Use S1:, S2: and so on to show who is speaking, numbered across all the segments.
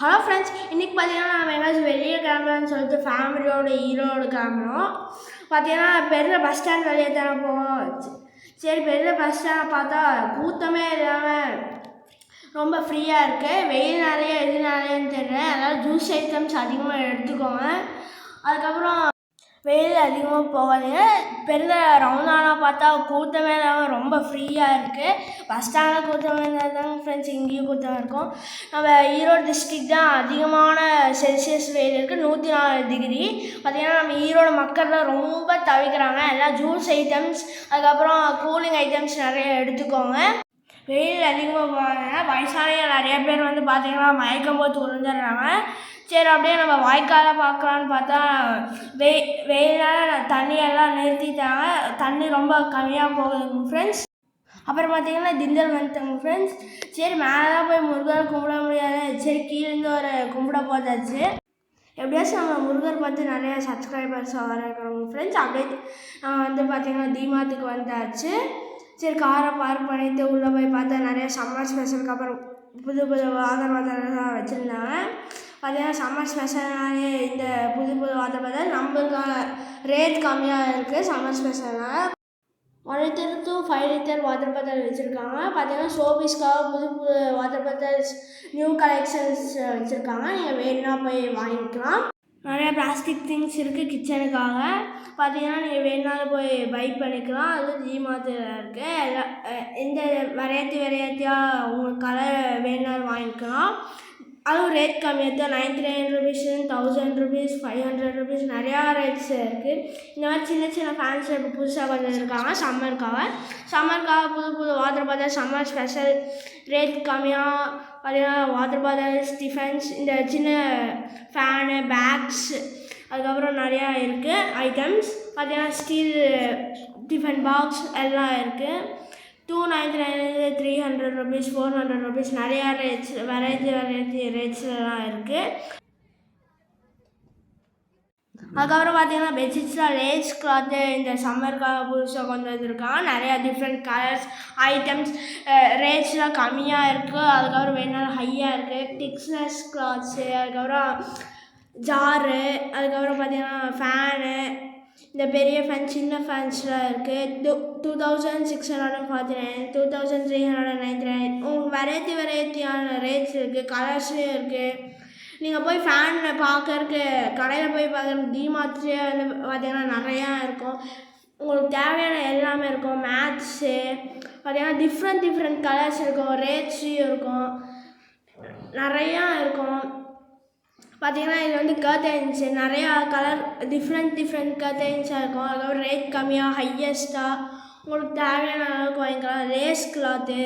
S1: Hello friends, இன்றைக்கி பார்த்தீங்கன்னா நம்ம எங்கேயாச்சும் வெளியே கிளம்பலான்னு சொல்லிட்டு ஃபேமிலியோட ஈரோடு கிளம்புறோம். பார்த்தீங்கன்னா பெரிய பஸ் ஸ்டாண்ட் வெளியே தானே போவோம். சரி, பெரிய பஸ் ஸ்டாண்டை பார்த்தா கூட்டமே இல்லாமல் ரொம்ப ஃப்ரீயாக இருக்குது. வெயில்னாலேயே எதுனாலேன்னு தெரியல. அதனால் ஜூஸ் ஐட்டம்ஸ் அதிகமாக எடுத்துக்கோங்க. அதுக்கப்புறம் வெயில் அதிகமாக போகாதீங்க. பெரிய ரவுண்டானா பார்த்தா கூட்டமே இல்லாமல் ரொம்ப ஃப்ரீயாக இருக்குது. பஸ் ஸ்டாண்டில் கூட்டமே இருந்தால் தாங்க ஃப்ரெண்ட்ஸ் இங்கேயும் கூட்டம் இருக்கும். நம்ம ஈரோடு டிஸ்ட்ரிக்ட் தான் அதிகமான செல்சியஸ் வெயில் இருக்குது, 104 டிகிரி. பார்த்திங்கன்னா நம்ம ஈரோடு மக்கள்லாம் ரொம்ப தவிக்கிறாங்க. எல்லாம் ஜூஸ் ஐட்டம்ஸ் அதுக்கப்புறம் கூலிங் ஐட்டம்ஸ் நிறைய எடுத்துக்கோங்க. வெயில் அதிகமாக போகிறாங்க. வயசானவங்க நிறைய பேர் வந்து பார்த்திங்கன்னா மயக்கம் போட்டு விழுந்துடுறாங்க. சரி, அப்படியே நம்ம வாய்க்காலை பார்க்கலான்னு பார்த்தா வெயிலால் தண்ணியெல்லாம் நிறுத்திட்டாங்க. தண்ணி ரொம்ப கம்மியாக போகுதுங்க ஃப்ரெண்ட்ஸ். அப்புறம் பார்த்திங்கன்னா திண்டல் வந்துட்டாங்க ஃப்ரெண்ட்ஸ். சரி, மேலே தான் போய் முருகரை கும்பிட முடியாது. சரி, கீழேருந்து ஒரு கும்பிட போதாச்சு. எப்படியாச்சும் நம்ம முருகர் பார்த்து நிறைய சப்ஸ்கிரைபர்ஸ் வரணும் ஃப்ரெண்ட்ஸ். அப்படியே நம்ம வந்து பார்த்திங்கன்னா தீமாத்துக்கு வந்தாச்சு. சரி, காரை பார்க் பண்ணிவிட்டு உள்ளே போய் பார்த்தா நிறைய சம்மர் ஸ்பெஷலுக்கு அப்புறம் புது வாட்டர் பாட்டிலாம் வச்சுருந்தாங்க. பார்த்தீங்கன்னா சம்மர் ஸ்பெஷல்னாலே இந்த புது வாட்டர் பாட்டில் நம்மளுக்கான ரேட் கம்மியாக இருக்குது. சம்மர் ஸ்பெஷல்னால் 1 litre to 5 litre water bottle வச்சுருக்காங்க. பார்த்தீங்கன்னா ஷோபீஸ்க்காக புது வாட்டர் பாட்டில்ஸ் நியூ கலெக்ஷன்ஸ் வச்சுருக்காங்க. நீங்கள் வேணுன்னா போய் வாங்கிக்கலாம். நிறையா பிளாஸ்டிக் திங்ஸ் இருக்குது கிச்சனுக்காக. பார்த்தீங்கன்னா நீங்கள் வேணுனாலும் போய் பை பண்ணிக்கலாம். அதுவும் ஜிமார்ட்டில் இருக்குது. எல்லாம் எந்த வெரைட்டியாக உங்களுக்கு கலர் வேணுனாலும் வாங்கிக்கலாம். அதுவும் ரேட் கம்மியாக தான். 99 rupees, 1000 rupees, 500 rupees நிறையா ரேட்ஸ் இருக்குது. இந்த மாதிரி சின்ன ஃபேன்ஸ் இப்போ புதுசாக கொஞ்சம் இருக்காங்க. சம்மருக்காக புது water bottle summer special rate கம்மியாக பார்த்தீங்கன்னா வாட்டர் பாட்டில்ஸ், டிஃபன்ஸ், இந்த சின்ன ஃபேனு, பேக்ஸ் அதுக்கப்புறம் நிறையா இருக்குது ஐட்டம்ஸ். பார்த்தீங்கன்னா ஸ்டீல் டிஃபன் பாக்ஸ் எல்லாம் இருக்குது. 299 300 rupees, 400 rupees நிறையா ரேட்ஸ் வெரைட்டி ரேட்ஸ்லாம் இருக்குது. அதுக்கப்புறம் பார்த்தீங்கன்னா பெட்ஷீட்ஸ்லாம் லேஸ் கிளாத்து இந்த சம்மருக்காக புதுசாக கொண்டு வந்துருக்காங்க. நிறையா டிஃப்ரெண்ட் கலர்ஸ் ஐட்டம்ஸ் ரேட்ஸ்லாம் கம்மியாக இருக்குது. அதுக்கப்புறம் வேணாலும் ஹையாக இருக்குது. டிக்ஸ்னஸ் கிளாத்ஸு, அதுக்கப்புறம் ஜாரு, அதுக்கப்புறம் பார்த்தீங்கன்னா ஃபேனு, இந்த பெரிய ஃபேன், சின்ன ஃபேன்ஸ்லாம் இருக்குது. 2649, 2399 உங்களுக்கு வெரைட்டியான ரேட்ஸ் இருக்குது. கலர்ஸ்லேயும் இருக்குது. நீங்கள் போய் ஃபேனை பார்க்கறக்கு கடையில் போய் பார்க்குறக்கு டிமார்ட்லேயே வந்து பார்த்திங்கன்னா நிறையா இருக்கும். உங்களுக்கு தேவையான எல்லாமே இருக்கும். மேட்ஸு பார்த்திங்கன்னா டிஃப்ரெண்ட் கலர்ஸ் இருக்கும். ரேட்ஸையும் இருக்கும். நிறையா இருக்கும். பார்த்திங்கன்னா இது வந்து கர்டைன்ஸு நிறையா கலர் டிஃப்ரெண்ட் கர்டைன்ஸாக இருக்கும். அதுக்கப்புறம் ரேட் கம்மியாக ஹையஸ்ட்டாக உங்களுக்கு தேவையான அளவுக்கு வாங்கிக்கலாம். லேஸ் கிளாத்து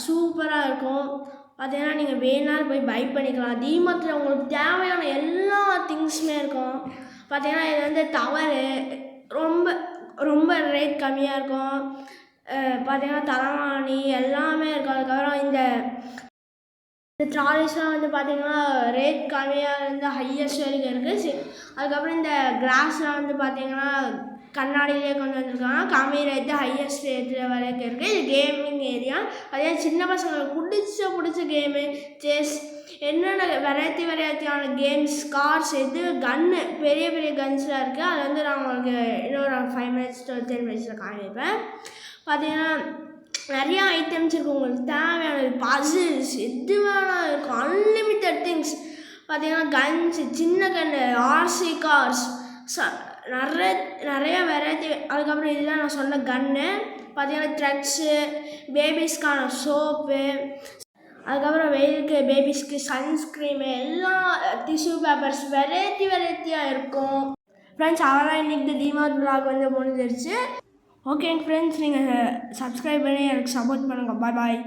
S1: சூப்பராக இருக்கும். பார்த்தீங்கன்னா நீங்கள் வேணாலும் போய் பை பண்ணிக்கலாம். டிமார்ட்டில் உங்களுக்கு தேவையான எல்லா திங்ஸுமே இருக்கும். பார்த்தீங்கன்னா இது வந்து டவரு ரொம்ப ரேட் கம்மியாக இருக்கும். பார்த்தீங்கன்னா தலைவாணி எல்லாமே இருக்கும். அதுக்கப்புறம் இந்த ட்ராலிஸ்லாம் வந்து பார்த்திங்கன்னா ரேட் கம்மியாக இருந்து ஹையஸ்ட் வரைக்கும் இருக்குது. அதுக்கப்புறம் இந்த கிளாஸ்லாம் வந்து பார்த்திங்கன்னா கண்ணாடியிலே கொண்டு வந்திருக்காங்க. கம்மி ரேட்டு ஹையஸ்ட் ரேட்டில் வரைக்கும் இருக்குது. இது கேமிங் ஏரியா. அதே சின்ன பசங்களுக்கு பிடிச்ச கேமு செஸ், என்னென்ன வெரைட்டியான கேம்ஸ், கார்ஸ், கன்னு பெரிய கன்ஸ்லாம் இருக்குது. அது வந்து நான் உங்களுக்கு இன்னொரு 5 minutes to 10 minutes காமிப்பேன். பார்த்திங்கன்னா நிறையா ஐட்டம்ஸ் இருக்குது. உங்களுக்கு தேவையான பசில்ஸ் எது வேணாலும் இருக்கும். Unlimited things. பார்த்திங்கன்னா கன்ஸு, சின்ன கன்று, ஆர்சி கார்ஸ் நிறைய வெரைட்டி. அதுக்கப்புறம் இதுதான் நான் சொன்ன கன்னு. பார்த்திங்கன்னா ட்ரக்ஸு, பேபிஸ்க்கான சோப்பு, அதுக்கப்புறம் வெயிலுக்கு பேபிஸ்க்கு சன்ஸ்க்ரீமு, எல்லாம் டிஷ்யூ பேப்பர்ஸ் வெரைட்டியாக இருக்கும். ஃப்ரெண்ட்ஸ், அவெல்லாம் இன்றைக்கி டிமார்ட் vlog வந்து முடிஞ்சிருச்சு. ஓகேங்க ஃப்ரெண்ட்ஸ், நீங்கள் சப்ஸ்கிரைப் பண்ணி எனக்கு சப்போர்ட் பண்ணுங்கள். பாய்.